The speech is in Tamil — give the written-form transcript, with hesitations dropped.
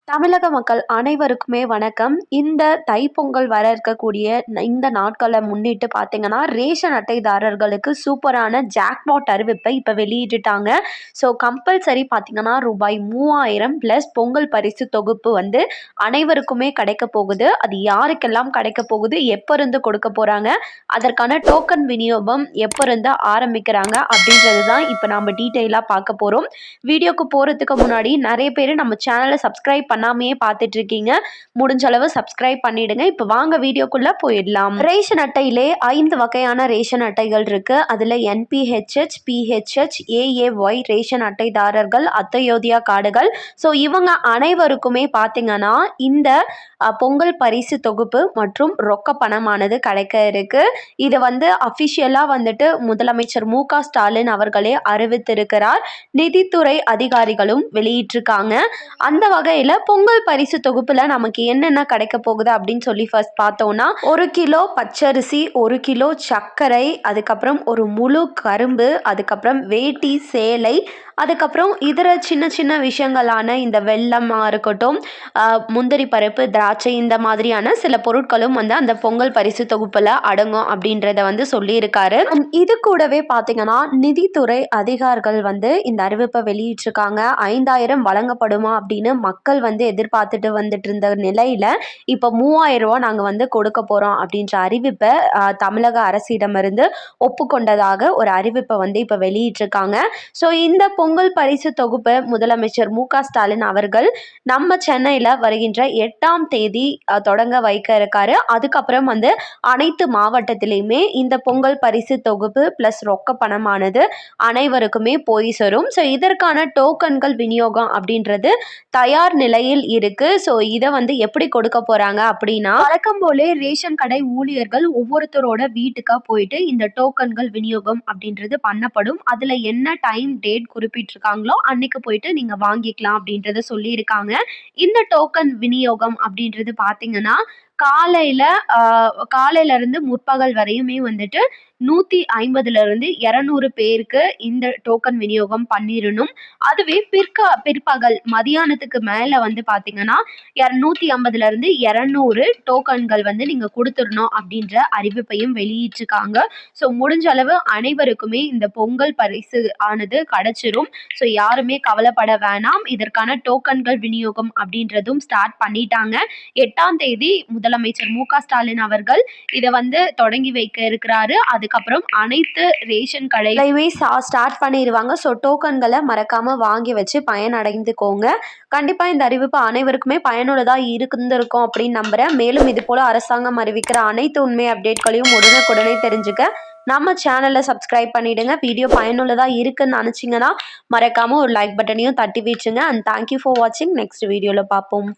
தமிழக மக்கள் அனைவருக்குமே வணக்கம். இந்த தைப்பொங்கல் வர இருக்கக்கூடிய இந்த நாட்கள முன்னிட்டு பார்த்தீங்கன்னா, ரேஷன் அட்டைதாரர்களுக்கு சூப்பரான ஜாக்பாட் அறிவிப்பை இப்ப வெளியிட்டுட்டாங்க. ஸோ கம்பல்சரி பார்த்தீங்கன்னா, ரூபாய் 3000 பிளஸ் பொங்கல் பரிசு தொகுப்பு வந்து அனைவருக்குமே கிடைக்க போகுது. அது யாருக்கெல்லாம் கிடைக்க போகுது? எப்ப இருந்து கொடுக்க போறாங்க? அதற்கான டோக்கன் விநியோகம் எப்ப இருந்து ஆரம்பிக்கிறாங்க? அப்படின்றது தான் இப்ப நாம டீட்டெயிலா பார்க்க போறோம். வீடியோக்கு போறதுக்கு முன்னாடி நெறைய பேரு நம்ம சேனல சப்ஸ்கிரைப் பண்ணாமயே பார்த்துட்டு இருக்கீங்க. முடிஞ்ச அளவு சப்ஸ்கிரைப் பண்ணிடுங்க. இப்போ வாங்க வீடியோக்குள்ள போயிடலாம். ரேஷன் அட்டையிலே 5 வகையான ரேஷன் அட்டைகள் இருக்கு. அதுல என்பிஹெச்ஹெச், பிஹெச்ஹெச், ஏஏஒய் ரேஷன் அட்டைதாரர்கள், அத்தையோதியா கார்டுகள். ஸோ இவங்க அனைவருக்குமே பார்த்தீங்கன்னா இந்த பொங்கல் பரிசு தொகுப்பு மற்றும் ரொக்க பணமானது கிடைக்க இருக்கு. இது வந்து அஃபிஷியலா வந்துட்டு முதலமைச்சர் மு.க.ஸ்டாலின் அவர்களே அறிவித்திருக்கிறார். நிதித்துறை அதிகாரிகளும் வெளியிட்டிருக்காங்க. அந்த வகையில் பொங்கல் பரிசு தொகுப்புல நமக்கு என்னென்ன கிடைக்க போகுது அப்படின்னு சொல்லி ஃபர்ஸ்ட் பார்த்தோம்னா 1 கிலோ பச்சரிசி, 1 கிலோ சர்க்கரை, அதுக்கப்புறம் ஒரு முழு கரும்பு, அதுக்கப்புறம் வேட்டி சேலை, அதுக்கப்புறம் இதர சின்ன சின்ன விஷயங்களான இந்த வெல்லமாக இருக்கட்டும், முந்திரி பருப்பு, திராட்சை இந்த மாதிரியான சில பொருட்களும் வந்து அந்த பொங்கல் பரிசு தொகுப்புல அடங்கும் அப்படின்றத வந்து சொல்லியிருக்காரு. இது கூடவே பார்த்தீங்கன்னா நிதித்துறை அதிகாரிகள் வந்து இந்த அறிவிப்பை வெளியிட்டிருக்காங்க. 5000 வழங்கப்படுமா அப்படின்னு மக்கள் வந்து எதிர்பார்த்துட்டு வந்துட்டு இருந்த நிலையில இப்போ 3000 ரூபாய் நாங்கள் வந்து கொடுக்க போறோம் அப்படின்ற அறிவிப்பை தமிழக அரசிடமிருந்து ஒப்புக்கொண்டதாக ஒரு அறிவிப்பை வந்து இப்போ வெளியிட்டிருக்காங்க. ஸோ இந்த பொங்கல் பரிசு தொகுப்பு முதலமைச்சர் மு.க.ஸ்டாலின் அவர்கள் நம்ம சென்னையில் வருகின்ற 8ஆம் தேதி தொடங்க வைக்க இருக்காரு. அதுக்கப்புறம் வந்து அனைத்து மாவட்டத்திலையுமே இந்த பொங்கல் பரிசு தொகுப்பு பிளஸ் ரொக்க பணமானது அனைவருக்குமே போய் சேரும். ஸோ இதற்கான டோக்கன்கள் விநியோகம் அப்படின்றது தயார் நிலையில் இருக்கு. ஸோ இதை வந்து எப்படி கொடுக்க போறாங்க அப்படின்னா, வழக்கம் போலே ரேஷன் கடை ஊழியர்கள் ஒவ்வொருத்தரோட வீட்டுக்கா போயிட்டு இந்த டோக்கன்கள் விநியோகம் அப்படின்றது பண்ணப்படும். அதுல என்ன டைம் டேட் குறிப்பிட்டிருக்காங்களோ அன்னைக்கு போயிட்டு நீங்க வாங்கிக்கலாம் அப்படின்றத சொல்லியிருக்காங்க. இந்த டோக்கன் விநியோகம் அப்படின்றது பார்த்தீங்கன்னா காலையில இருந்து முற்பகல் வரையுமே வந்துட்டு 150ல இருந்து 200 பேருக்கு இந்த டோக்கன் விநியோகம் பண்ணிரணும். அதுவே பிற்பகல் மதியானத்துக்கு மேல வந்து பார்த்தீங்கன்னா 150ல இருந்து 200 டோக்கன்கள் வந்து நீங்க கொடுத்துடணும் அப்படின்ற அறிவிப்பையும் வெளியிட்டிருக்காங்க. ஸோ முடிஞ்ச அளவு அனைவருக்குமே இந்த பொங்கல் பரிசு ஆனது கிடைச்சிரும். ஸோ யாருமே கவலைப்பட வேணாம். இதற்கான டோக்கன்கள் விநியோகம் அப்படின்றதும் ஸ்டார்ட் பண்ணிட்டாங்க. 8ஆம் தேதி முதலமைச்சர் மு.க.ஸ்டாலின் அவர்கள் இதை வந்து தொடங்கி வைக்க இருக்கிறாரு. அதுக்கப்புறம் அனைத்து ரேஷன் கடைகளையுமே ஸ்டார்ட் பண்ணிடுவாங்க. ஸோ டோக்கன்களை மறக்காம வாங்கி வச்சு பயனடைந்துக்கோங்க. கண்டிப்பா இந்த அறிவிப்பு அனைவருக்குமே பயனுள்ளதா இருந்திருக்கும் அப்படின்னு நம்புறேன். மேலும் இது போல அரசாங்கம் அறிவிக்கிற அனைத்து உண்மை அப்டேட்களையும் உடனுக்குடனே தெரிஞ்சுக்க நம்ம சேனலை சப்ஸ்கிரைப் பண்ணிடுங்க. வீடியோ பயனுள்ளதா இருக்குன்னு நினைச்சீங்கன்னா மறக்காம ஒரு லைக் பட்டனையும் தட்டி வச்சுங்க. அண்ட் தேங்க்யூ ஃபார் வாட்சிங். நெக்ஸ்ட் வீடியோல பார்ப்போம்.